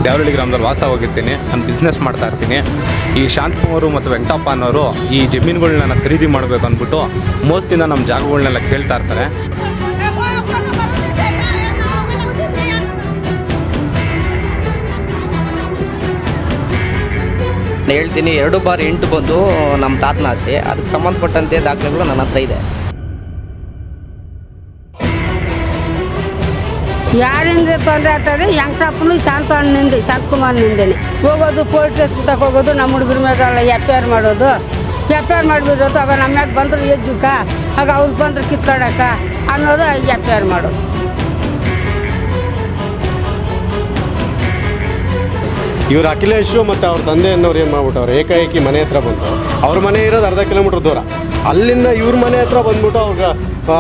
ದೇವರಹಳ್ಳಿ ಗ್ರಾಮದಲ್ಲಿ ವಾಸವಾಗಿರ್ತೀನಿ. ನಾನು ಬಿಸ್ನೆಸ್ ಮಾಡ್ತಾ ಇರ್ತೀನಿ. ಈ ಶಾಂತಕುಮಾರು ಮತ್ತು ವೆಂಕಟಪ್ಪ ಅನ್ನೋರು ಈ ಜಮೀನುಗಳನ್ನ ಖರೀದಿ ಮಾಡಬೇಕು ಅಂದ್ಬಿಟ್ಟು ಮೋಸದಿಂದ ನಮ್ಮ ಜಾಗಗಳನ್ನೆಲ್ಲ ಕೇಳ್ತಾ ಇರ್ತಾರೆ. ಹೇಳ್ತೀನಿ 2/8 ಬಂದು ನಮ್ಮ ತಾತನ ಆಸ್ತಿ. ಅದಕ್ಕೆ ಸಂಬಂಧಪಟ್ಟಂತೆ ದಾಖಲೆಗಳು ನನ್ನ ಹತ್ರ ಇದೆ. ಯಾರಿಂದ ತೊಂದರೆ ಆಗ್ತದೆ ವೆಂಕಟಪ್ಪನು ಶಾಂತಕುಮಾರ್ನಿಂದೇನೆ ಹೋಗೋದು ಪೊಲೀಸ್ ಸ್ಟೇಷನ್ ತಗ ಹೋಗೋದು. ನಮ್ಮ ಹುಡುಗರ ಮೇಲೆ FIR ಮಾಡೋದು. FIR ಮಾಡಿಬಿಡೋದು. ಆಗ ನಮ್ಮ ಮ್ಯಾಗ ಬಂದರು ಎಜ್ಜುಕ, ಆಗ ಅವ್ರು ಬಂದ್ರೆ ಕಿತ್ತಾಡಕ ಅನ್ನೋದು FIR ಮಾಡೋದು. ಇವರು ಅಖಿಲೇಶು ಮತ್ತು ಅವ್ರ ತಂದೆ ಅನ್ನೋರು ಏನು ಮಾಡ್ಬಿಟ್ಟವ್ರು, ಏಕಾಏಕಿ ಮನೆ ಹತ್ರ ಬಂದು ಅವ್ರ ಮನೆ ಇರೋದು ಅರ್ಧ ಕಿಲೋಮೀಟ್ರ್ ದೂರ, ಅಲ್ಲಿಂದ ಇವ್ರ ಮನೆ ಹತ್ರ ಬಂದ್ಬಿಟ್ಟು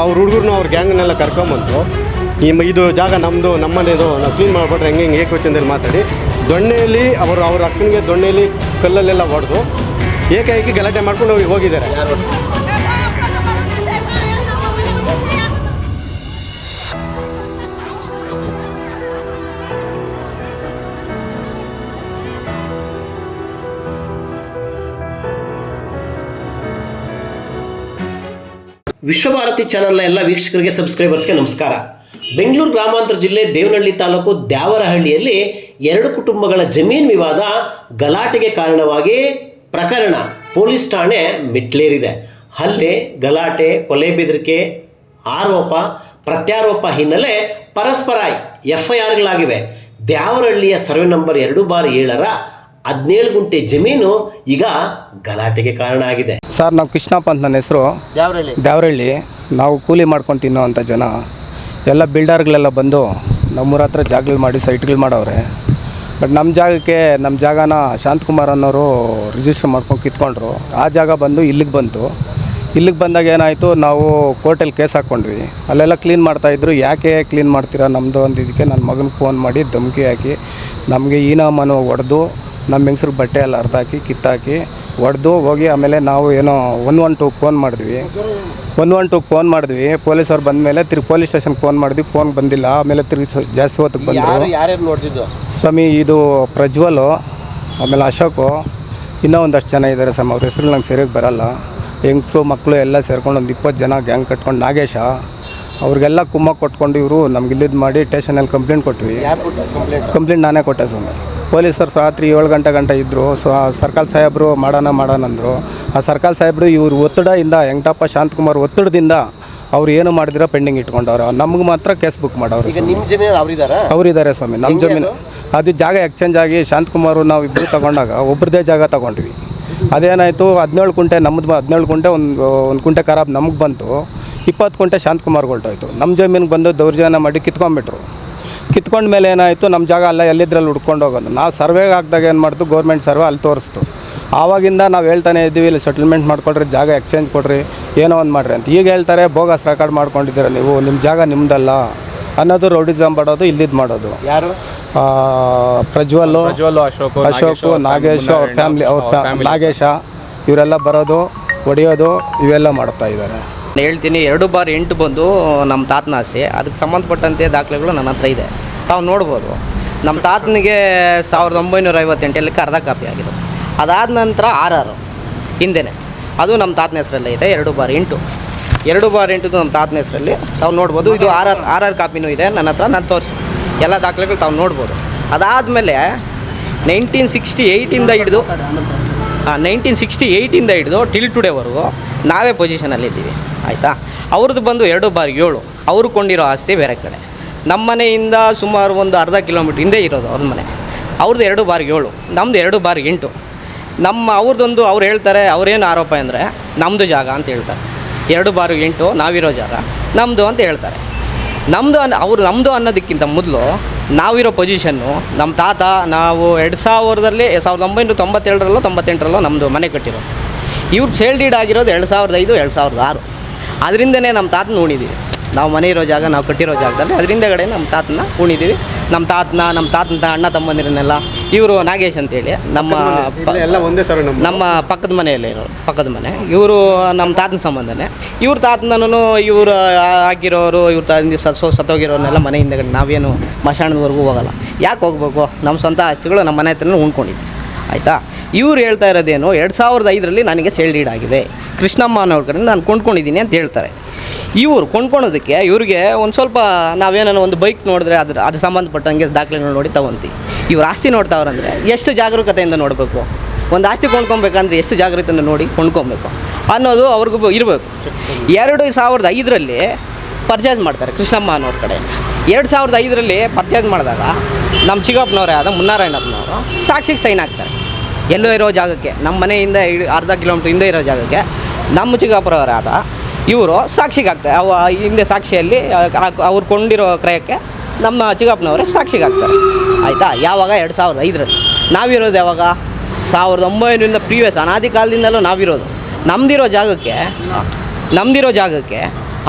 ಅವ್ರ ಹುಡುಗರನ್ನ ಅವ್ರ ಗ್ಯಾಂಗನ್ನೆಲ್ಲ ಕರ್ಕೊಂಬಂದು ಇದು ಜಾಗ ನಮ್ಮದು, ನಮ್ಮನೇದು, ನಾವು ಕ್ಲೀನ್ ಮಾಡಿಬಿಟ್ರೆ ಹೆಂಗೆ ಏಕವಚನದಲ್ಲಿ ಮಾತಾಡಿ ದೊಣ್ಣೆಯಲ್ಲಿ ಅವ್ರ ಅಕ್ಕನಿಗೆ ದೊಣ್ಣೆಯಲ್ಲಿ ಕಲ್ಲಲ್ಲೆಲ್ಲ ಹೊಡೆದು ಏಕಾಏಕಿ ಗಲಾಟೆ ಮಾಡ್ಕೊಂಡು ಹೋಗಿದ್ದಾರೆ. ವಿಶ್ವಭಾರತಿ ಚಾನೆಲ್ನ ಎಲ್ಲ ವೀಕ್ಷಕರಿಗೆ ಸಬ್ಸ್ಕ್ರೈಬರ್ಸ್ಗೆ ನಮಸ್ಕಾರ. ಬೆಂಗಳೂರು ಗ್ರಾಮಾಂತರ ಜಿಲ್ಲೆ ದೇವನಹಳ್ಳಿ ತಾಲೂಕು ದ್ಯಾವರಹಳ್ಳಿಯಲ್ಲಿ 2 ಕುಟುಂಬಗಳ ಜಮೀನು ವಿವಾದ ಗಲಾಟೆಗೆ ಕಾರಣವಾಗಿ ಪ್ರಕರಣ ಪೊಲೀಸ್ ಠಾಣೆ ಮೆಟ್ಲೇರಿದೆ. ಹಲ್ಲೆ, ಗಲಾಟೆ, ಕೊಲೆ ಬೆದರಿಕೆ, ಆರೋಪ ಪ್ರತ್ಯಾರೋಪ ಹಿನ್ನೆಲೆ ಪರಸ್ಪರ FIRಗಳಾಗಿವೆ. ದ್ಯಾವರಹಳ್ಳಿಯ ಸರ್ವೆ ನಂಬರ್ 2/7 17 ಗುಂಟೆ ಜಮೀನು ಈಗ ಗಲಾಟೆಗೆ ಕಾರಣ ಆಗಿದೆ. ಸರ್, ನಾವು ಕೃಷ್ಣಪ್ಪ ಅಂತ ನನ್ನ ಹೆಸರು. ದೇವರಹಳ್ಳಿ. ನಾವು ಕೂಲಿ ಮಾಡ್ಕೊಂಡು ತಿನ್ನೋವಂಥ ಜನ. ಎಲ್ಲ ಬಿಲ್ಡರ್ಗಳೆಲ್ಲ ಬಂದು ನಮ್ಮೂರ ಹತ್ರ ಜಾಗಗಳು ಮಾಡಿ ಸೈಟ್ಗಳು ಮಾಡವ್ರೆ. ಬಟ್ ನಮ್ಮ ಜಾಗನ ಶಾಂತಕುಮಾರ್ ಅನ್ನೋರು ರಿಜಿಸ್ಟರ್ ಮಾಡ್ಕೊಂಡು ಕಿತ್ಕೊಂಡ್ರು. ಆ ಜಾಗ ಬಂದು ಇಲ್ಲಿಗೆ ಬಂತು. ಇಲ್ಲಿಗೆ ಬಂದಾಗ ಏನಾಯಿತು, ನಾವು ಕೋರ್ಟಲ್ಲಿ ಕೇಸ್ ಹಾಕ್ಕೊಂಡ್ವಿ. ಅಲ್ಲೆಲ್ಲ ಕ್ಲೀನ್ ಮಾಡ್ತಾಯಿದ್ರು. ಯಾಕೆ ಕ್ಲೀನ್ ಮಾಡ್ತೀರಾ ನಮ್ಮದು ಅಂದಿದ್ದಕ್ಕೆ ನನ್ನ ಮಗನಿಗೆ ಫೋನ್ ಮಾಡಿ ಧಮಕಿ ಹಾಕಿ ನಮಗೆ ಈನಾಮನು ಹೊಡೆದು ನಮ್ಮ ಹೆಂಗಸ್ರು ಬಟ್ಟೆ ಎಲ್ಲ ಅರ್ಧಾಕಿ ಕಿತ್ತಾಕಿ ಹೊಡೆದು ಹೋಗಿ. ಆಮೇಲೆ ನಾವು ಏನೋ 112 ಫೋನ್ ಮಾಡಿದ್ವಿ. 112 ಫೋನ್ ಮಾಡಿದ್ವಿ. ಪೊಲೀಸವ್ರು ಬಂದ ಮೇಲೆ ತಿರುಗಿ ಪೊಲೀಸ್ ಸ್ಟೇಷನ್ಗೆ ಫೋನ್ ಮಾಡಿದ್ವಿ. ಫೋನ್ ಬಂದಿಲ್ಲ. ಆಮೇಲೆ ತಿರುಗಿ ಜಾಸ್ತಿ ಹೊತ್ತಿಗೆ ಬಂದರು. ಯಾರ್ಯಾರು ನೋಡ್ತಿದ್ದು ಸ್ವಾಮಿ, ಇದು ಪ್ರಜ್ವಲು, ಆಮೇಲೆ ಅಶೋಕು, ಇನ್ನೂ ಒಂದಷ್ಟು ಜನ ಇದ್ದಾರೆ ಸ್ವಾಮಿ. ಅವ್ರ ಹೆಸರು ನಂಗೆ ಸರಿಯಾಗಿ ಬರೋಲ್ಲ. ಹೆಂಗಸರು ಮಕ್ಕಳು ಎಲ್ಲ ಸೇರ್ಕೊಂಡು ಒಂದು 20 ಜನ ಗ್ಯಾಂಗ್ ಕಟ್ಕೊಂಡು ನಾಗೇಶ ಅವ್ರಿಗೆಲ್ಲ ಕುಮ್ಮ ಕೊಟ್ಕೊಂಡು ಇವರು ನಮ್ಗೆ ಇಲ್ಲಿದ್ದು ಮಾಡಿ ಸ್ಟೇಷನಲ್ಲಿ ಕಂಪ್ಲೇಂಟ್ ಕೊಟ್ವಿ. ಕಂಪ್ಲೇಂಟ್ ನಾನೇ ಕೊಟ್ಟೆ ಸ್ವಾಮಿ. ಪೊಲೀಸರು ರಾತ್ರಿ 7 ಗಂಟೆ ಇದ್ದರು. ಸರ್ಕಲ್ ಸಾಹೇಬರು ಮಾಡೋಣ ಅಂದರು. ಆ ಸರ್ಕಲ್ ಸಾಹೇಬರು ಇವರು ಒತ್ತಡದಿಂದ, ವೆಂಕಟಪ್ಪ ಶಾಂತಕುಮಾರ್ ಒತ್ತಡದಿಂದ ಅವ್ರು ಏನು ಮಾಡಿದಿರೋ ಪೆಂಡಿಂಗ್ ಇಟ್ಕೊಂಡವ್ರು. ನಮ್ಗೆ ಮಾತ್ರ ಕೇಸ್ ಬುಕ್ ಮಾಡೋರು. ನಿಮ್ಮ ಜಮೀನು ಅವರಿದ್ದಾರೆ ಸ್ವಾಮಿ. ನಮ್ಮ ಜಮೀನು ಅದು ಜಾಗ ಎಕ್ಸ್ಚೇಂಜ್ ಆಗಿ ಶಾಂತಕುಮಾರು ನಾವು ಇಬ್ಬರು ತೊಗೊಂಡಾಗ ಒಬ್ಬರದೇ ಜಾಗ ತೊಗೊಂಡ್ವಿ. ಅದೇನಾಯಿತು, 17 ಕುಂಟೆ ನಮ್ಮದು, 17 ಕುಂಟೆ ಒಂದು ಕುಂಟೆ ಖರಾಬ್ ನಮಗೆ ಬಂತು. 20 ಕುಂಟೆ ಶಾಂತಕುಮಾರ್ಗೆ ಹೊರಟೋಯ್ತು. ನಮ್ಮ ಜಮೀನಿಗೆ ಬಂದು ದೌರ್ಜನ್ಯ ಮಾಡಿ ಕಿತ್ಕೊಂಡ್ಬಿಟ್ರು. ಕಿತ್ಕೊಂಡ ಮೇಲೆ ಏನಾಯಿತು, ನಮ್ಮ ಜಾಗ ಅಲ್ಲ ಎಲ್ಲಿದ್ರಲ್ಲಿ ಹುಡ್ಕೊಂಡು ಹೋಗೋದು. ನಾವು ಸರ್ವೆಗೆ ಹಾಕಿದಾಗ ಏನು ಮಾಡ್ತು, ಗೌರ್ಮೆಂಟ್ ಸರ್ವೆ ಅಲ್ಲಿ ತೋರಿಸ್ತು. ಆವಾಗಿಂದ ನಾವು ಹೇಳ್ತಾನೆ ಇದ್ದೀವಿ, ಇಲ್ಲಿ ಸೆಟಲ್ಮೆಂಟ್ ಮಾಡಿಕೊಡ್ರಿ, ಜಾಗ ಎಕ್ಸ್ಚೇಂಜ್ ಕೊಡ್ರಿ, ಏನೋ ಒಂದು ಮಾಡಿರಿ ಅಂತ. ಈಗ ಹೇಳ್ತಾರೆ ಬೋಗಸ್ ರೆಕಾರ್ಡ್ ಮಾಡ್ಕೊಂಡಿದ್ದೀರ ನೀವು, ನಿಮ್ಮ ಜಾಗ ನಿಮ್ಮದಲ್ಲ ಅನ್ನೋದು ರೌಡಿಸಮ್ ಮಾಡೋದು, ಇಲ್ಲಿದ್ದು ಮಾಡೋದು. ಯಾರು? ಪ್ರಜ್ವಲು, ಅಶೋಕು, ನಾಗೇಶು, ಅವ್ರ ಫ್ಯಾಮ್ಲಿ, ನಾಗೇಶ ಇವರೆಲ್ಲ ಬರೋದು, ಹೊಡೆಯೋದು ಇವೆಲ್ಲ ಮಾಡ್ತಾ ಇದ್ದಾರೆ. ಹೇಳ್ತೀನಿ 2/8 ಬಂದು ನಮ್ಮ ತಾತನ ಆಸ್ತಿ. ಅದಕ್ಕೆ ಸಂಬಂಧಪಟ್ಟಂತೆ ದಾಖಲೆಗಳು ನನ್ನ ಹತ್ರ ಇದೆ. ತಾವು ನೋಡ್ಬೋದು. ನಮ್ಮ ತಾತನಿಗೆ 1958 ಅರ್ಧ ಕಾಪಿ ಆಗಿದೆ. ಅದಾದ ನಂತರ 6 ಹಿಂದೆನೇ ಅದು ನಮ್ಮ ತಾತನ ಹೆಸರಲ್ಲೇ ಇದೆ. 2/8 ನಮ್ಮ ತಾತನ ಹೆಸರಲ್ಲಿ ತಾವು ನೋಡ್ಬೋದು. ಇದು 6 ಕಾಪಿನೂ ಇದೆ ನನ್ನ ಹತ್ರ. ನಾನು ತೋರಿಸಿ ಎಲ್ಲ ದಾಖಲೆಗಳು ತಾವು ನೋಡ್ಬೋದು. ಅದಾದಮೇಲೆ 1968ಇಂದ ಹಿಡಿದು 1968ಇಂದ ಹಿಡಿದು ಟಿಲ್ ಟುಡೇವರೆಗೂ ನಾವೇ ಪೊಸಿಷನಲ್ಲಿದ್ದೀವಿ, ಆಯಿತಾ. ಅವ್ರದ್ದು ಬಂದು 2/7. ಅವರು ಕೊಂಡಿರೋ ಆಸ್ತಿ ಬೇರೆ ಕಡೆ. ನಮ್ಮ ಮನೆಯಿಂದ ಸುಮಾರು ಒಂದು ಅರ್ಧ ಕಿಲೋಮೀಟ್ರ್ ಹಿಂದೆ ಇರೋದು ಅವ್ರ ಮನೆ. ಅವ್ರದ್ದು 2/7, ನಮ್ಮದು 2/8. ಅವ್ರದ್ದೊಂದು ಅವ್ರು ಹೇಳ್ತಾರೆ, ಅವ್ರೇನು ಆರೋಪ ಅಂದರೆ ನಮ್ಮದು ಜಾಗ ಅಂತ ಹೇಳ್ತಾರೆ. 2/8 ನಾವಿರೋ ಜಾಗ ನಮ್ಮದು ಅಂತ ಹೇಳ್ತಾರೆ. ನಮ್ಮದು ಅನ್ನೋದಕ್ಕಿಂತ ಮೊದಲು ನಾವಿರೋ ಪೊಸಿಷನ್ನು ನಮ್ಮ ತಾತ ನಾವು 1992 98 ನಮ್ಮದು ಮನೆ ಕಟ್ಟಿರೋದು. ಇವ್ರು ಸೇಲ್ ಡೀಡ್ ಆಗಿರೋದು 2005 2006. ಅದರಿಂದನೇ ನಮ್ಮ ತಾತ ನೋಡಿದ್ದೀವಿ. ನಾವು ಮನೆ ಇರೋ ಜಾಗ, ನಾವು ಕಟ್ಟಿರೋ ಜಾಗದಲ್ಲಿ ಅದ್ರ ಹಿಂದೆಗಡೆ ನಮ್ಮ ತಾತನ ಉಣಿದ್ದೀವಿ. ನಮ್ಮ ತಾತನ ಅಣ್ಣ ತಮ್ಮಂದಿರನ್ನೆಲ್ಲ ಇವರು ನಾಗೇಶ್ ಅಂತೇಳಿ ಎಲ್ಲ ಒಂದೇ ಸರ್ ನಮ್ಮ ಪಕ್ಕದ ಮನೆಯಲ್ಲೇ ಇರೋರು, ಪಕ್ಕದ ಮನೆ. ಇವರು ನಮ್ಮ ತಾತನ ಸಂಬಂಧನೇ. ಇವ್ರ ತಾತನೂ ಇವರು ಹಾಕಿರೋರು, ಇವ್ರ ತಾತ ಸತ್ತೋಗಿರೋರ್ನೆಲ್ಲ ಮನೆ ಹಿಂದೆಗಡೆ ನಾವೇನು ಮಶಾಣದವರೆಗೂ ಹೋಗಲ್ಲ. ಯಾಕೆ ಹೋಗ್ಬೇಕು? ನಮ್ಮ ಸ್ವಂತ ಆಸ್ತಿಗಳು ನಮ್ಮ ಮನೆ ಹತ್ರನೇ ಉಣ್ಕೊಂಡಿದ್ವಿ, ಆಯಿತಾ. ಇವ್ರು ಹೇಳ್ತಾ ಇರೋದೇನು, 2005ರಲ್ಲಿ ನನಗೆ ಸೇಲ್ ಡೀಡ್ ಆಗಿದೆ, ಕೃಷ್ಣಮ್ಮ ಅನ್ನೋರ ಕಡೆ ನಾನು ಕೊಂಡ್ಕೊಂಡಿದ್ದೀನಿ ಅಂತ ಹೇಳ್ತಾರೆ. ಇವರು ಕೊಂಡ್ಕೊಳೋದಕ್ಕೆ ಇವ್ರಿಗೆ ಒಂದು ಸ್ವಲ್ಪ ನಾವೇನೋ ಒಂದು ಬೈಕ್ ನೋಡಿದ್ರೆ ಅದು ಸಂಬಂಧಪಟ್ಟಂಗೆ ದಾಖಲೆಗಳು ನೋಡಿ ತೊಗೊತೀವಿ. ಇವ್ರು ಆಸ್ತಿ ನೋಡ್ತಾವ್ರಂದರೆ ಎಷ್ಟು ಜಾಗರೂಕತೆಯಿಂದ ನೋಡಬೇಕು, ಒಂದು ಆಸ್ತಿ ಕೊಂಡ್ಕೊಬೇಕಂದ್ರೆ ಎಷ್ಟು ಜಾಗೃತಿಯಿಂದ ನೋಡಿ ಕೊಂಡ್ಕೊಬೇಕು ಅನ್ನೋದು ಅವ್ರಿಗೂ ಇರಬೇಕು. 2005ರಲ್ಲಿ ಪರ್ಚೇಸ್ ಮಾಡ್ತಾರೆ ಕೃಷ್ಣಮ್ಮ ಅನ್ನೋರ ಕಡೆ. 2005ರಲ್ಲಿ ಪರ್ಚೇಸ್ ಮಾಡಿದಾಗ ನಮ್ಮ ಚಿಕ್ಕಪ್ಪನವರೇ ಆದ ಮುನ್ನಾರಾಯಣಪ್ಪನವರು ಸಾಕ್ಷಿಗೆ ಸೈನ್ ಹಾಕ್ತಾರೆ. ಎಲ್ಲೋ ಇರೋ ಜಾಗಕ್ಕೆ, ನಮ್ಮ ಮನೆಯಿಂದ ಅರ್ಧ ಕಿಲೋಮೀಟ್ರ್ ಹಿಂದೆ ಇರೋ ಜಾಗಕ್ಕೆ ನಮ್ಮ ಚಿಕ್ಕಪ್ಪನವರೇ ಆದ ಇವರು ಸಾಕ್ಷಿಗೆ ಹಾಕ್ತಾರೆ. ಹಿಂದೆ ಸಾಕ್ಷಿಯಲ್ಲಿ ಅವ್ರು ಕೊಂಡಿರೋ ಕ್ರಯಕ್ಕೆ ನಮ್ಮ ಚಿಕ್ಕಪ್ಪನವರೇ ಸಾಕ್ಷಿಗೆ ಹಾಕ್ತಾರೆ, ಆಯಿತಾ. ಯಾವಾಗ? 2005ರಲ್ಲಿ. ನಾವಿರೋದು ಯಾವಾಗ? 1900 ಪ್ರೀವಿಯಸ್ ಅನಾದಿ ಕಾಲದಿಂದಲೂ ನಾವಿರೋದು. ನಮ್ಮದಿರೋ ಜಾಗಕ್ಕೆ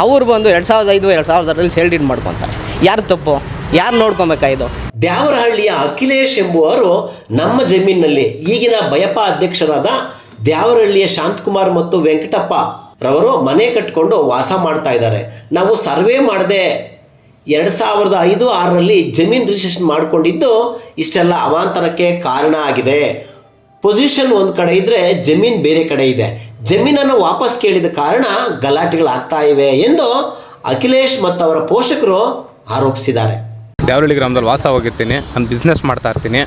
ಅವ್ರು ಬಂದು 2005-2006ರಲ್ಲಿ ಸೇಲ್ ಡೀಡ್ ಮಾಡ್ಕೊತಾರೆ. ಯಾರು ತಪ್ಪು? ಯಾರು ನೋಡ್ಕೊಬೇಕಾಯ್ತು? ದ್ಯಾವರಹಳ್ಳಿಯ ಅಖಿಲೇಶ್ ಎಂಬುವರು ನಮ್ಮ ಜಮೀನಿನಲ್ಲಿ ಈಗಿನ ಬಯಪ ಅಧ್ಯಕ್ಷರಾದ ದ್ಯಾವರಹಳ್ಳಿಯ ಶಾಂತಕುಮಾರ್ ಮತ್ತು ವೆಂಕಟಪ್ಪ ರವರು ಮನೆ ಕಟ್ಕೊಂಡು ವಾಸ ಮಾಡ್ತಾ ಇದ್ದಾರೆ. ನಾವು ಸರ್ವೆ ಮಾಡದೆ 2005-6ರಲ್ಲಿ ಜಮೀನು ರಿಜಿಸ್ಟ್ರೇಷನ್ ಮಾಡಿಕೊಂಡಿದ್ದು ಇಷ್ಟೆಲ್ಲ ಅವಾಂತರಕ್ಕೆ ಕಾರಣ ಆಗಿದೆ. ಪೊಸಿಷನ್ ಒಂದು ಕಡೆ ಇದ್ರೆ ಜಮೀನು ಬೇರೆ ಕಡೆ ಇದೆ. ಜಮೀನನ್ನು ವಾಪಸ್ ಕೇಳಿದ ಕಾರಣ ಗಲಾಟೆಗಳಾಗ್ತಾ ಇವೆ ಎಂದು ಅಖಿಲೇಶ್ ಮತ್ತು ಅವರ ಪೋಷಕರು ಆರೋಪಿಸಿದ್ದಾರೆ. ದ್ಯಾವರಹಳ್ಳಿ ಗ್ರಾಮದಲ್ಲಿ ವಾಸ ಹೋಗಿರ್ತೀನಿ, ನಾನು ಬಿಸ್ನೆಸ್ ಮಾಡ್ತಾ ಇರ್ತೀನಿ.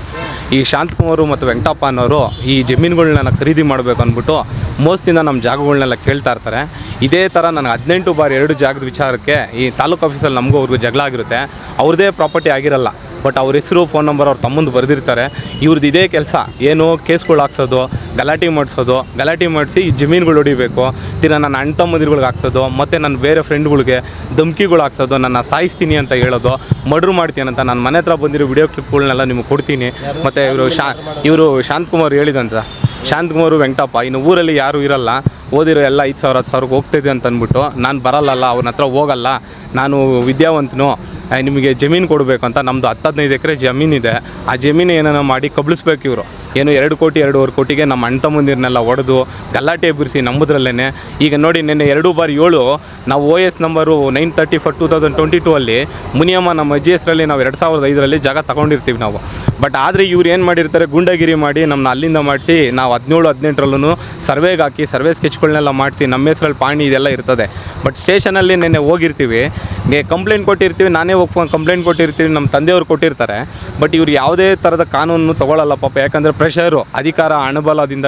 ಈ ಶಾಂತಕುಮಾರು ಮತ್ತು ವೆಂಕಟಪ್ಪ ಅನ್ನೋರು ಈ ಜಮೀನುಗಳನ್ನ ಖರೀದಿ ಮಾಡಬೇಕು ಅಂದ್ಬಿಟ್ಟು ಮೋಸದಿಂದ ನಮ್ಮ ಜಾಗಗಳನ್ನೆಲ್ಲ ಕೇಳ್ತಾ ಇರ್ತಾರೆ. ಇದೇ ಥರ ನನಗೆ 18/2 ಜಾಗದ ವಿಚಾರಕ್ಕೆ ಈ ತಾಲೂಕು ಆಫೀಸಲ್ಲಿ ನಮಗೂ ಅವ್ರಿಗೂ ಜಗಳ ಆಗಿರುತ್ತೆ. ಅವ್ರದ್ದೇ ಪ್ರಾಪರ್ಟಿ ಆಗಿರಲ್ಲ, ಬಟ್ ಅವ್ರ ಹೆಸರು, ಫೋನ್ ನಂಬರ್ ಅವ್ರ ತಮ್ಮಂದು ಬರೆದಿರ್ತಾರೆ. ಇವ್ರದ್ದು ಇದೇ ಕೆಲಸ, ಏನು ಕೇಸ್ಗಳು ಹಾಕ್ಸೋದು, ಗಲಾಟೆ ಮಾಡಿಸಿ ಈ ಜಮೀನುಗಳು ಹೊಡಿಬೇಕು, ನನ್ನ ಅಣ್ಣ ತಮ್ಮದಿರುಗಳಿಗೆ ಹಾಕ್ಸೋದು, ಮತ್ತು ನನ್ನ ಬೇರೆ ಫ್ರೆಂಡ್ಗಳಿಗೆ ಧಮ್ಕಿಗಳು ಹಾಕ್ಸೋದು, ನನ್ನ ಸಾಯಿಸ್ತೀನಿ ಅಂತ ಹೇಳೋದು, ಮರ್ಡ್ರ್ ಮಾಡ್ತೀನಿ ಅಂತ. ನನ್ನ ಮನೆ ಹತ್ರ ಬಂದಿರೋ ವಿಡಿಯೋ ಕ್ಲಿಪ್ಗಳನ್ನೆಲ್ಲ ನಿಮಗೆ ಕೊಡ್ತೀನಿ. ಮತ್ತು ಇವರು ಶಾಂತಕುಮಾರ್ ಹೇಳಿದಂತ, ಶಾಂತಕುಮಾರು ವೆಂಕಟಪ್ಪ ಇನ್ನು ಊರಲ್ಲಿ ಯಾರೂ ಇರಲ್ಲ, ಓದಿರೋ ಎಲ್ಲ 5,000 10,000 ಹೋಗ್ತಿದೆ ಅಂತ ಅಂದ್ಬಿಟ್ಟು ನಾನು ಬರಲ್ಲಲ್ಲ, ಅವ್ರ ಹತ್ರ ಹೋಗಲ್ಲ, ನಾನು ವಿದ್ಯಾವಂತನು, ನಿಮಗೆ ಜಮೀನು ಕೊಡಬೇಕು ಅಂತ. ನಮ್ಮದು 10-15 ಎಕರೆ ಜಮೀನಿದೆ. ಆ ಜಮೀನು ಏನಾರ ಮಾಡಿ ಕಬಳಿಸ್ಬೇಕು ಇವರು. ಏನು 2 ಕೋಟಿ 2.5 ಕೋಟಿಗೆ ನಮ್ಮ ಅಣ್ಣ ತಮ್ಮಂದಿರನ್ನೆಲ್ಲ ಹೊಡೆದು ಗಲಾಟೆ ಎಬ್ಬಿಸಿ ನಂಬುದ್ರಲ್ಲೇ. ಈಗ ನೋಡಿ, ನಿನ್ನೆ 2/7 ನಾವು OS ನಂಬರು 934/2022 ಮುನಿಯಮ್ಮ ನಮ್ಮ ಅಜ್ಜಿ ಹೆಸರಲ್ಲಿ ನಾವು 2005ರಲ್ಲಿ ಜಾಗ ತಗೊಂಡಿರ್ತೀವಿ ನಾವು. ಬಟ್ ಆದರೆ ಇವ್ರು ಏನು ಮಾಡಿರ್ತಾರೆ, ಗುಂಡಗಿರಿ ಮಾಡಿ ನಮ್ಮನ್ನ ಅಲ್ಲಿಂದ ಮಾಡಿಸಿ ನಾವು 17-18ರಲ್ಲೂ ಸರ್ವೆಗೆ ಹಾಕಿ ಸರ್ವೆ ಸ್ಕೆಚ್ಗಳನ್ನೆಲ್ಲ ಮಾಡಿಸಿ ನಮ್ಮ ಹೆಸರಲ್ಲಿ ಪಾಣಿ ಇದೆಲ್ಲ ಇರ್ತದೆ. ಬಟ್ ಸ್ಟೇಷನಲ್ಲಿ ನಿನ್ನೆ ಹೋಗಿರ್ತೀವಿ, ಕಂಪ್ಲೇಂಟ್ ಕೊಟ್ಟಿರ್ತೀವಿ, ನಾನೇ ಹೋಗಿ ಕಂಪ್ಲೇಂಟ್ ಕೊಟ್ಟಿರ್ತೀವಿ, ನಮ್ಮ ತಂದೆಯವರು ಕೊಟ್ಟಿರ್ತಾರೆ. ಬಟ್ ಇವ್ರು ಯಾವುದೇ ಥರದ ಕಾನೂನು ತೊಗೊಳ್ಳಲ್ಲ ಪಾಪ. ಯಾಕಂದರೆ ಪ್ರೆಷರು, ಅಧಿಕಾರ, ಹಣಬಲದಿಂದ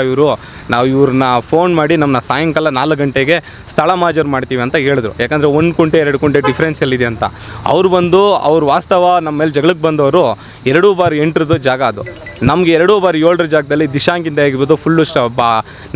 ನಾವು ಇವ್ರನ್ನ ಫೋನ್ ಮಾಡಿ ನಮ್ಮನ್ನ ಸಾಯಂಕಾಲ 4 ಗಂಟೆಗೆ ಸ್ಥಳ ಮಾಜರು ಮಾಡ್ತೀವಿ ಅಂತ ಹೇಳಿದ್ರು. ಯಾಕಂದರೆ 1 ಕುಂಟೆ 2 ಕುಂಟೆ ಡಿಫ್ರೆನ್ಸ್ ಎಲ್ಲಿದೆ ಅಂತ. ಅವ್ರು ಬಂದು ಅವ್ರ ವಾಸ್ತವ ನಮ್ಮ ಮೇಲೆ ಜಗಳಕ್ಕೆ ಬಂದವರು 2/8 ಜಾಗ ಅದು. ನಮಗೆ 2/7 ಜಾಗದಲ್ಲಿ ದಿಶಾಂಕಿಂದ ಆಗಿರ್ಬೋದು ಫುಲ್ಲು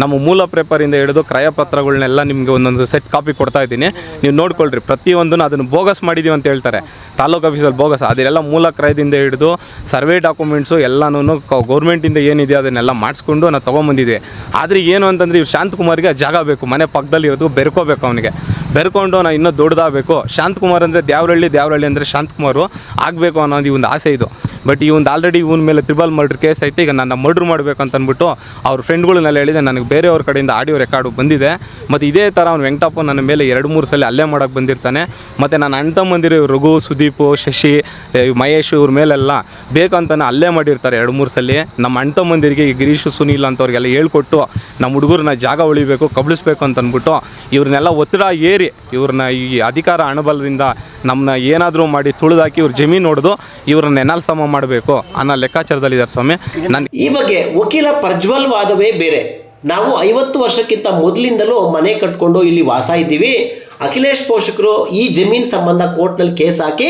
ನಮ್ಮ ಮೂಲ ಪೇಪರಿಂದ ಹಿಡಿದು ಕ್ರಯ ಪತ್ರಗಳನ್ನೆಲ್ಲ ನಿಮಗೆ ಒಂದೊಂದು ಸೆಟ್ ಕಾಪಿ ಕೊಡ್ತಾ ಇದ್ದೀನಿ, ನೀವು ನೋಡ್ಕೊಳ್ರಿ. ಪ್ರತಿಯೊಂದನ್ನು ಅದನ್ನು ಬೋಗಸ್ ಮಾಡಿದ್ದೀವಿ ಅಂತ ಹೇಳ್ತಾರೆ ತಾಲೂಕು ಆಫೀಸಲ್ಲಿ. ಬೋಗಸ್ ಅದೆಲ್ಲ ಮೂಲ ಕ್ರಯದಿಂದ ಹಿಡಿದು ಸರ್ವೆ ಡಾಕ್ಯುಮೆಂಟ್ಸು ಎಲ್ಲನೂ ಗೌರ್ಮೆಂಟಿಂದ ಏನಿದೆ ಅದನ್ನೆಲ್ಲ ಮಾಡಿಸ್ಕೊಂಡು ನಾವು ತೊಗೊಂಬಂದಿದ್ವಿ. ಆದರೆ ಏನು ಅಂತಂದರೆ ಇವ್ರು ಶಾಂತಕುಮಾರ್ಗೆ ಜಾಗ ಬೇಕು, ಮನೆ ಪಕ್ಕದಲ್ಲಿ ಇರೋದು, ಬೆರ್ಕೋಬೇಕು ಅವನಿಗೆ. ಬೆರ್ಕೊಂಡು ನಾವು ಇನ್ನೂ ದೊಡ್ಡದಾಗಬೇಕು. ಶಾಂತಕುಮಾರ್ ಅಂದರೆ ದ್ಯಾವರಹಳ್ಳಿ ಅಂದರೆ ಶಾಂತಕುಮಾರು ಆಗಬೇಕು ಅನ್ನೋದು ಈ ಒಂದು ಆಸೆ ಇದು. ಬಟ್ ಈ ಒಂದು ಆಲ್ರೆಡಿ ಇವನ ಮೇಲೆ 3 ಮರ್ಡ್ರ್ ಕೇಸ್ ಐತೆ. ಈಗ ನನ್ನ ಮರ್ಡ್ರ್ ಮಾಡಬೇಕು ಅಂತ ಅಂದ್ಬಿಟ್ಟು ಅವ್ರ ಫ್ರೆಂಡ್ಗಳನ್ನೆಲ್ಲ ಹೇಳಿದೆ. ನನಗೆ ಬೇರೆಯವ್ರ ಕಡೆಯಿಂದ ಆಡಿಯೋ ರೆಕಾರ್ಡು ಬಂದಿದೆ. ಮತ್ತು ಇದೇ ಥರ ಅವ್ನು ವೆಂಕಟಪ್ಪ ನನ್ನ ಮೇಲೆ 2-3 ಸಲ ಹಲ್ಲೆ ಮಾಡೋಕ್ಕೆ ಬಂದಿರ್ತಾನೆ. ಮತ್ತು ನನ್ನ ಅಣ್ಣ ತಮ್ಮಂದಿರು ರಘು, ಸುದೀಪು, ಶಶಿ, ಮಹೇಶ್ ಇವ್ರ ಮೇಲೆಲ್ಲ ಬೇಕಂತಾನೆ ಹಲ್ಲೆ ಮಾಡಿರ್ತಾರೆ 2-3 ಸಲ. ನಮ್ಮ ಅಣ್ಣ ತಮ್ಮಂದಿರಿಗೆ ಈ ಗಿರೀಶು, ಸುನೀಲ್ ಅಂತವ್ರಿಗೆಲ್ಲ ಹೇಳ್ಕೊಟ್ಟು ನಮ್ಮ ಹುಡುಗರನ್ನ ಜಾಗ ಉಳಿಬೇಕು, ಕಬಳಿಸ್ಬೇಕು ಅಂತ ಅಂದ್ಬಿಟ್ಟು ಇವ್ರನ್ನೆಲ್ಲ ಒತ್ತಡ ಏರಿ ಇವ್ರನ್ನ ಈ ಅಧಿಕಾರ ಹಣಬಲದಿಂದ ನಮ್ಮನ್ನ ಏನಾದರೂ ಮಾಡಿ ತುಳಿದಾಕಿ ಇವ್ರ ಜಮೀನು ಹೊಡೆದು ಇವ್ರನ್ನ ಸಮ ಮಾಡಬೇಕು ಅನ್ನೋ ಲೆಕ್ಕಾಚಾರದಲ್ಲಿದ್ದಾರೆ ಸ್ವಾಮಿ. ಈ ಬಗ್ಗೆ ವಕೀಲ ಪ್ರಜ್ವಲ್ ವಾದವೇ ಬೇರೆ. ನಾವು 50 ವರ್ಷಕ್ಕಿಂತ ಮೊದಲಿಂದಲೂ ಮನೆ ಕಟ್ಕೊಂಡು ಇಲ್ಲಿ ವಾಸ ಇದ್ದೀವಿ. ಅಖಿಲೇಶ್ ಪೋಷಕರು ಈ ಜಮೀನ್ ಸಂಬಂಧ ಕೋರ್ಟ್ನಲ್ಲಿ ಕೇಸ್ ಹಾಕಿ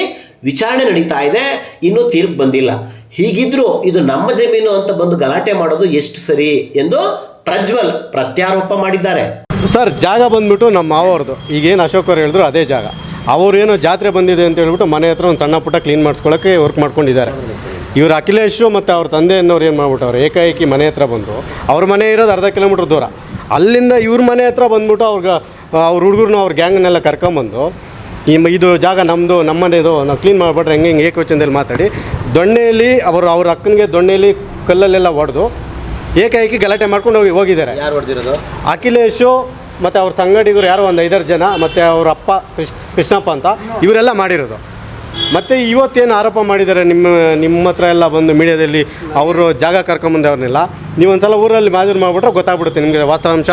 ವಿಚಾರಣೆ ನಡೀತಾ ಇದೆ, ಇನ್ನೂ ತೀರ್ಪು ಬಂದಿಲ್ಲ. ಹೀಗಿದ್ರೂ ಇದು ನಮ್ಮ ಜಮೀನು ಅಂತ ಬಂದು ಗಲಾಟೆ ಮಾಡೋದು ಎಷ್ಟು ಸರಿ ಎಂದು ಪ್ರಜ್ವಲ್ ಪ್ರತ್ಯಾರೋಪ ಮಾಡಿದ್ದಾರೆ. ಸರ್, ಜಾಗ ಬಂದ್ಬಿಟ್ಟು ನಮ್ಮ ಮಾವವ್ರದ್ದು. ಈಗೇನು ಅಶೋಕ್ ಅವ್ರು ಹೇಳಿದ್ರು ಅದೇ ಜಾಗ. ಅವ್ರೇನೋ ಜಾತ್ರೆ ಬಂದಿದೆ ಅಂತ ಹೇಳ್ಬಿಟ್ಟು ಮನೆ ಹತ್ರ ಒಂದು ಸಣ್ಣ ಪುಟ್ಟ ಕ್ಲೀನ್ ಮಾಡಿಸ್ಕೊಳ್ಳೋಕ್ಕೆ ವರ್ಕ್ ಮಾಡ್ಕೊಂಡಿದ್ದಾರೆ. ಇವರು ಅಖಿಲೇಶು ಮತ್ತು ಅವ್ರ ತಂದೆ ಅನ್ನೋರು ಏನು ಮಾಡ್ಬಿಟ್ಟವ್ರು, ಏಕಾಏಕಿ ಮನೆ ಹತ್ರ ಬಂದು, ಅವ್ರ ಮನೆ ಇರೋದು ಅರ್ಧ ಕಿಲೋಮೀಟ್ರ್ ದೂರ, ಅಲ್ಲಿಂದ ಇವ್ರ ಮನೆ ಹತ್ರ ಬಂದ್ಬಿಟ್ಟು ಅವ್ರ ಹುಡುಗರನ್ನ ಅವ್ರ ಗ್ಯಾಂಗನ್ನೆಲ್ಲ ಕರ್ಕೊಂಬಂದು ಇದು ಜಾಗ ನಮ್ಮದು ನಮ್ಮನೇದು ನಾವು ಕ್ಲೀನ್ ಮಾಡಿಬಿಟ್ರೆ ಹೆಂಗೆ ಏಕವಚನದಲ್ಲಿ ಮಾತಾಡಿ ದೊಣ್ಣೆಯಲ್ಲಿ ಅವ್ರ ಅಕ್ಕನಿಗೆ ದೊಣ್ಣೆಯಲ್ಲಿ ಕಲ್ಲಲ್ಲೆಲ್ಲ ಹೊಡೆದು ಏಕಾಏಕಿ ಗಲಾಟೆ ಮಾಡ್ಕೊಂಡು ಹೋಗಿದ್ದಾರೆ. ಯಾರು ಹೊಡೆದಿರೋದು? ಅಖಿಲೇಶು ಮತ್ತು ಅವ್ರ ಸಂಗಡಿಗರು ಯಾರೋ ಒಂದು 5-6 ಜನ ಮತ್ತು ಅವ್ರ ಅಪ್ಪ ಕೃಷ್ಣಪ್ಪ ಅಂತ ಇವರೆಲ್ಲ ಮಾಡಿರೋದು. ಮತ್ತು ಇವತ್ತೇನು ಆರೋಪ ಮಾಡಿದ್ದಾರೆ ನಿಮ್ಮ ಹತ್ರ ಎಲ್ಲ ಬಂದು ಮೀಡಿಯಾದಲ್ಲಿ ಅವರು ಜಾಗ ಕರ್ಕೊಂಬಂದು ಅವ್ರನ್ನೆಲ್ಲ ನೀವು ಒಂದು ಸಲ ಊರಲ್ಲಿ ಮಾಜೂರು ಮಾಡಿಬಿಟ್ರೆ ಗೊತ್ತಾಗ್ಬಿಡುತ್ತೆ ನಿಮಗೆ ವಾಸ್ತವಾಂಶ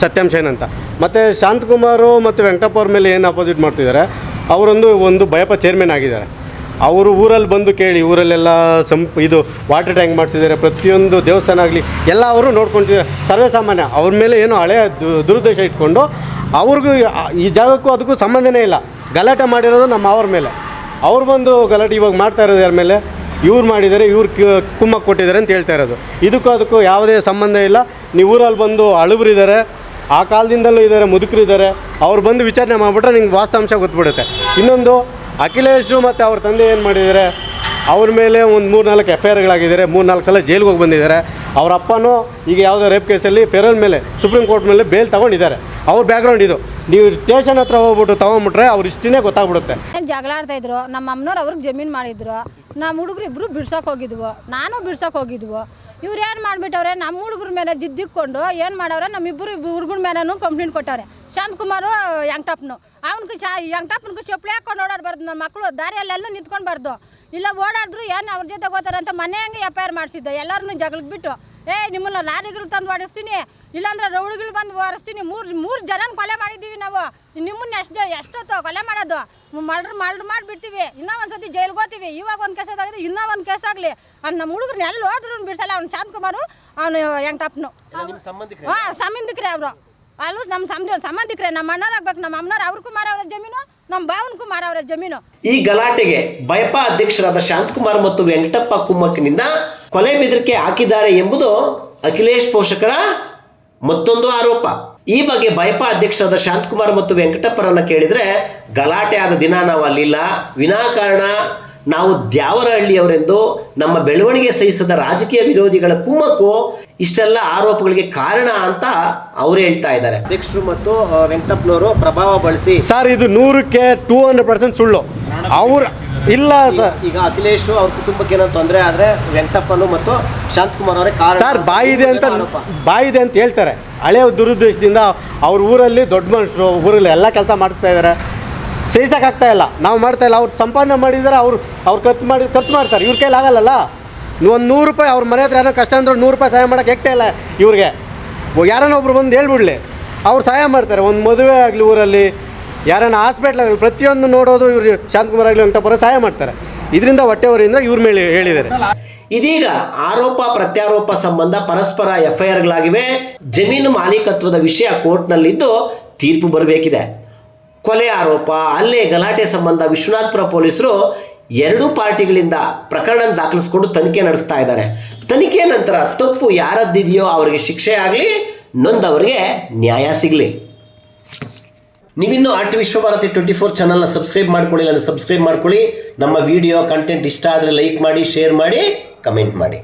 ಸತ್ಯಾಂಶ ಏನಂತ. ಮತ್ತು ಶಾಂತಕುಮಾರು ಮತ್ತು ವೆಂಕಟಪ್ಪ ಅವ್ರ ಮೇಲೆ ಏನು ಅಪೋಸಿಟ್ ಮಾಡ್ತಿದ್ದಾರೆ, ಅವರೊಂದು ಬಯಪ ಚೇರ್ಮನ್ ಆಗಿದ್ದಾರೆ. ಅವರು ಊರಲ್ಲಿ ಬಂದು ಕೇಳಿ ಊರಲ್ಲೆಲ್ಲ ಇದು ವಾಟರ್ ಟ್ಯಾಂಕ್ ಮಾಡಿಸಿದ್ದಾರೆ, ಪ್ರತಿಯೊಂದು ದೇವಸ್ಥಾನ ಆಗಲಿ ಎಲ್ಲ ಅವರು ನೋಡ್ಕೊಳ್ತಿದ್ದಾರೆ. ಸರ್ವೇ ಸಾಮಾನ್ಯ ಅವ್ರ ಮೇಲೆ ಏನೋ ಹಳೆಯ ದುರುದ್ದೇಶ ಇಟ್ಕೊಂಡು ಅವ್ರಿಗೂ ಈ ಜಾಗಕ್ಕೂ ಅದಕ್ಕೂ ಸಂಬಂಧನೇ ಇಲ್ಲ. ಗಲಾಟೆ ಮಾಡಿರೋದು ನಮ್ಮ ಅವ್ರ ಮೇಲೆ. ಅವ್ರು ಬಂದು ಗಲಾಟೆ ಇವಾಗ ಮಾಡ್ತಾ ಇರೋದು ಯಾರ ಮೇಲೆ, ಇವ್ರು ಮಾಡಿದ್ದಾರೆ, ಇವ್ರು ಕುಮ್ಮಕ್ಕೆ ಕೊಟ್ಟಿದ್ದಾರೆ ಅಂತ ಹೇಳ್ತಾ ಇರೋದು. ಅದಕ್ಕೂ ಯಾವುದೇ ಸಂಬಂಧ ಇಲ್ಲ. ನೀವು ಊರಲ್ಲಿ ಬಂದು ಅಳುಬರಿದ್ದಾರೆ, ಆ ಕಾಲದಿಂದಲೂ ಇದ್ದಾರೆ, ಮುದುಕರು ಇದ್ದಾರೆ, ಅವ್ರು ಬಂದು ವಿಚಾರಣೆ ಮಾಡಿಬಿಟ್ರೆ ನಿಮ್ಗೆ ವಾಸ್ತವಾಂಶ ಗೊತ್ತುಬಿಡುತ್ತೆ. ಇನ್ನೊಂದು ಅಖಿಲೇಶು ಮತ್ತು ಅವ್ರ ತಂದೆ ಏನು ಮಾಡಿದ್ದಾರೆ, ಅವ್ರ ಮೇಲೆ ಒಂದು 3-4 FIRಗಳಾಗಿದ್ದಾರೆ, 3-4 ಸಲ ಜೈಲಿಗೆ ಹೋಗಿ ಬಂದಿದ್ದಾರೆ. ಅವ್ರ ಅಪ್ಪನೂ ಈಗ ಯಾವುದೋ ರೇಪ್ ಕೇಸಲ್ಲಿ ಫೆರಲ್ ಮೇಲೆ ಸುಪ್ರೀಂ ಕೋರ್ಟ್ ಮೇಲೆ ಬೇಲ್ ತೊಗೊಂಡಿದ್ದಾರೆ. ಅವ್ರ ಬ್ಯಾಕ್ಗ್ರೌಂಡ್ ಇದು. ನೀವು ಸ್ಟೇಷನ್ ಹತ್ರ ಹೋಗ್ಬಿಟ್ಟು ತೊಗೊಂಬಿಟ್ರೆ ಅವ್ರು ಇಷ್ಟೇ ಗೊತ್ತಾಗ್ಬಿಡುತ್ತೆ. ಜಗಳ ಆಡ್ತಾಯಿದ್ರು. ನಮ್ಮ ಅಮ್ಮನವ್ರು ಅವ್ರಿಗೆ ಜಮೀನು ಮಾಡಿದ್ರು. ನಮ್ಮ ಹುಡುಗರು ಇಬ್ಬರು ಬಿಡ್ಸೋಕೆ ಹೋಗಿದ್ವು, ನಾನು ಬಿಡ್ಸೋಕೆ ಹೋಗಿದ್ವು. ಇವ್ರು ಏನು ಮಾಡಿಬಿಟ್ಟವ್ರೆ, ನಮ್ಮ ಹುಡುಗ್ರ ಮೇಲೆ ಜಿದ್ದಿಕ್ಕೊಂಡು ಏನು ಮಾಡವ್ರೆ, ನಮ್ಮಿಬ್ಬರು ಹುಡುಗರ ಮೇಲೂ ಕಂಪ್ಲೇಂಟ್ ಕೊಟ್ಟವ್ರೆ. ಶಾಂತಕುಮಾರು ಯಂಗ್ಟಪ್ಪನು ಯಂಗ್ಟಪ್ಪನಿಗೂ ಚಪ್ಪಲಿ ಹಾಕೊಂಡು ಓಡಾಡಬಾರ್ದು. ನನ್ನ ಮಕ್ಕಳು ದಾರಿಯಲ್ಲೆಲ್ಲ ನಿಂತ್ಕೊಳ್ಬಾರ್ದು. ಇಲ್ಲ ಓಡಾಡಿದ್ರು ಏನು ಅವ್ರ ಜೊತೆ ಹೋಗ್ತಾರೆ ಅಂತ ಮನೆ ಹಂಗೆ FIR ಮಾಡಿಸಿದ್ದೆ. ಎಲ್ಲರನ್ನೂ ಜಗಳಕ್ಕೆ ಬಿಟ್ಟು ನಿಮ್ಮನ್ನ ಲಾರಿಗಳು ತಂದು ಓಡಿಸ್ತೀನಿ, ಇಲ್ಲಾಂದ್ರೆ ರೌಡಿಗಳು ಬಂದು ಓಡಿಸ್ತೀನಿ. ಮೂರು ಜನನ ಕೊಲೆ ಮಾಡಿದ್ದೀವಿ ನಾವು. ನಿಮ್ಮನ್ನ ಎಷ್ಟೊತ್ತು ಕೊಲೆ ಮಾಡೋದು, ಮರ್ಡ್ರ್ ಮಾಡಿಬಿಡ್ತೀವಿ. ಇನ್ನೂ ಒಂದು ಸತಿ ಜೈಲಿಗೆ ಹೋಗ್ತೀವಿ. ಇವಾಗ ಒಂದು ಕೇಸ್ ಆಗಿದೆ, ಇನ್ನೂ ಒಂದು ಕೇಸ್ ಆಗಲಿ ಅವ್ನು ನಮ್ಮ ಹುಡುಗರನ್ನ ಎಲ್ಲ ಹೋದ್ರು ಬಿಡಿಸಲ್ಲ. ಅವ್ನು ಶಾಂತಕುಮಾರು, ಅವನು ಯಂಗ್ಟಪ್ಪನು. ಹಾಂ, ಸಂಬಂಧಿಕರೇ ಅವರು. ಅಲ್ಲೂ ನಮ್ಮ ಸಂಬಂಧಿಕರೇ. ನಮ್ಮ ಅಣ್ಣರಾಗ್ಬೇಕು. ನಮ್ಮ ಅಮ್ಮನವ್ರು ಅವ್ರಿಗೂ ಮಾರವ್ರ ಜಮೀನು, ನಮ್ಮ ಭಾವನಕ್ಕೂ ಮಾರವ್ರ ಜಮೀನು. ಈ ಗಲಾಟೆಗೆ ಬಯಪ ಅಧ್ಯಕ್ಷರಾದ ಶಾಂತಕುಮಾರ್ ಮತ್ತು ವೆಂಕಟಪ್ಪ ಕುಮ್ಮಕ್ಕಿನಿಂದ ಕೊಲೆ ಬೆದರಿಕೆ ಹಾಕಿದ್ದಾರೆ ಎಂಬುದು ಅಖಿಲೇಶ್ ಪೋಷಕರ ಮತ್ತೊಂದು ಆರೋಪ. ಈ ಬಗ್ಗೆ ಬಯಪ ಅಧ್ಯಕ್ಷರಾದ ಶಾಂತಕುಮಾರ್ ಮತ್ತು ವೆಂಕಟಪ್ಪರನ್ನ ಕೇಳಿದ್ರೆ, ಗಲಾಟೆ ಆದ ದಿನ ನಾವು ಅಲ್ಲಿಲ್ಲ, ವಿನಾಕಾರಣ ನಾವು ದ್ಯಾವರಹಳ್ಳಿಯವರೆಂದು ನಮ್ಮ ಬೆಳವಣಿಗೆ ಸಹಿಸದ ರಾಜಕೀಯ ವಿರೋಧಿಗಳ ಕುಮ್ಮಕ್ಕು ಇಷ್ಟೆಲ್ಲ ಆರೋಪಗಳಿಗೆ ಕಾರಣ ಅಂತ ಅವರು ಹೇಳ್ತಾ ಇದ್ದಾರೆ. ಅಧ್ಯಕ್ಷರು ಮತ್ತು ವೆಂಕಟಪ್ಪನವರು ಪ್ರಭಾವ ಬಳಸಿ ಸರ್, ಇದು 100ಕ್ಕೆ 200% ಸುಳ್ಳು. ಅವ್ರು ಇಲ್ಲ ಸರ್. ಈಗ ಅಖಿಲೇಶ್ ಅವ್ರ ಕುಟುಂಬಕ್ಕೆ ಏನೋ ತೊಂದರೆ ಆದರೆ ವೆಂಕಟಪ್ಪನು ಮತ್ತು ಶಾಂತಕುಮಾರ್ ಅವರೇ ಕಾರಣ ಸರ್. ಬಾಯಿದೆ ಅಂತ ಹೇಳ್ತಾರೆ. ಹಳೆಯ ದುರುದ್ದೇಶದಿಂದ ಅವ್ರ ಊರಲ್ಲಿ ದೊಡ್ಡ ಮನುಷ್ಯರು ಊರಲ್ಲಿ ಎಲ್ಲ ಕೆಲಸ ಮಾಡಿಸ್ತಾ ಇದ್ದಾರೆ, ಸಹಿಸೋಕ್ಕಾಗ್ತಾ ಇಲ್ಲ. ನಾವು ಮಾಡ್ತಾ ಇಲ್ಲ. ಅವ್ರು ಸಂಪಾದನೆ ಮಾಡಿದ್ದಾರೆ, ಅವ್ರು ಖರ್ಚು ಮಾಡ್ತಾರೆ. ಇವ್ರ ಕೈಲಿ ಆಗಲ್ಲಲ್ಲ. ಒಂದು 100 ರೂಪಾಯಿ ಅವ್ರ ಮನೆ ಹತ್ರ ಏನೋ ಕಷ್ಟ ಅಂದ್ರೆ 100 ರೂಪಾಯಿ ಸಹಾಯ ಮಾಡೋಕ್ಕೆ ಆಗ್ತಾ ಇಲ್ಲ ಇವ್ರಿಗೆ. ಯಾರನ್ನ ಒಬ್ರು ಬಂದು ಹೇಳ್ಬಿಡ್ಲಿ, ಅವ್ರು ಸಹಾಯ ಮಾಡ್ತಾರೆ. ಒಂದು ಮದುವೆ ಆಗಲಿ ಊರಲ್ಲಿ, ಯಾರನ್ನ ಹಾಸ್ಪಿಟ್ಲ್ ಆಗಲಿ, ಪ್ರತಿಯೊಂದು ನೋಡೋದು ಇವ್ರು ಶಾಂತಕುಮಾರ್ ಆಗಲಿ ವೆಂಕಟಪ್ಪರ ಸಹಾಯ ಮಾಡ್ತಾರೆ. ಇದರಿಂದ ಹೊಟ್ಟೆವರಿಂದ ಇವ್ರ ಮೇಲೆ ಹೇಳಿದ್ದಾರೆ. ಇದೀಗ ಆರೋಪ ಪ್ರತ್ಯಾರೋಪ ಸಂಬಂಧ ಪರಸ್ಪರ FIRಗಳಾಗಿವೆ. ಜಮೀನು ಮಾಲೀಕತ್ವದ ವಿಷಯ ಕೋರ್ಟ್ನಲ್ಲಿದ್ದು ತೀರ್ಪು ಬರಬೇಕಿದೆ. ಕೊಲೆ ಆರೋಪ, ಹಲ್ಲೆ, ಗಲಾಟೆ ಸಂಬಂಧ ವಿಶ್ವನಾಥಪುರ ಪೊಲೀಸರು 2 ಪಾರ್ಟಿಗಳಿಂದ ಪ್ರಕರಣ ದಾಖಲಿಸಿಕೊಂಡು ತನಿಖೆ ನಡೆಸ್ತಾ ಇದ್ದಾರೆ. ತನಿಖೆ ನಂತರ ತಪ್ಪು ಯಾರದ್ದಿದೆಯೋ ಅವರಿಗೆ ಶಿಕ್ಷೆ ಆಗಲಿ, ನೊಂದವರಿಗೆ ನ್ಯಾಯ ಸಿಗಲಿ. ನೀವಿನ್ನೂ ಆರ್ಟ್ ವಿಶ್ವಭಾರತಿ 24 ಚಾನಲ್ನ ಸಬ್ಸ್ಕ್ರೈಬ್ ಮಾಡ್ಕೊಳ್ಳಿ, ಸಬ್ಸ್ಕ್ರೈಬ್ ಮಾಡ್ಕೊಳ್ಳಿ. ನಮ್ಮ ವಿಡಿಯೋ ಕಂಟೆಂಟ್ ಇಷ್ಟ ಆದರೆ ಲೈಕ್ ಮಾಡಿ, ಶೇರ್ ಮಾಡಿ, ಕಮೆಂಟ್ ಮಾಡಿ.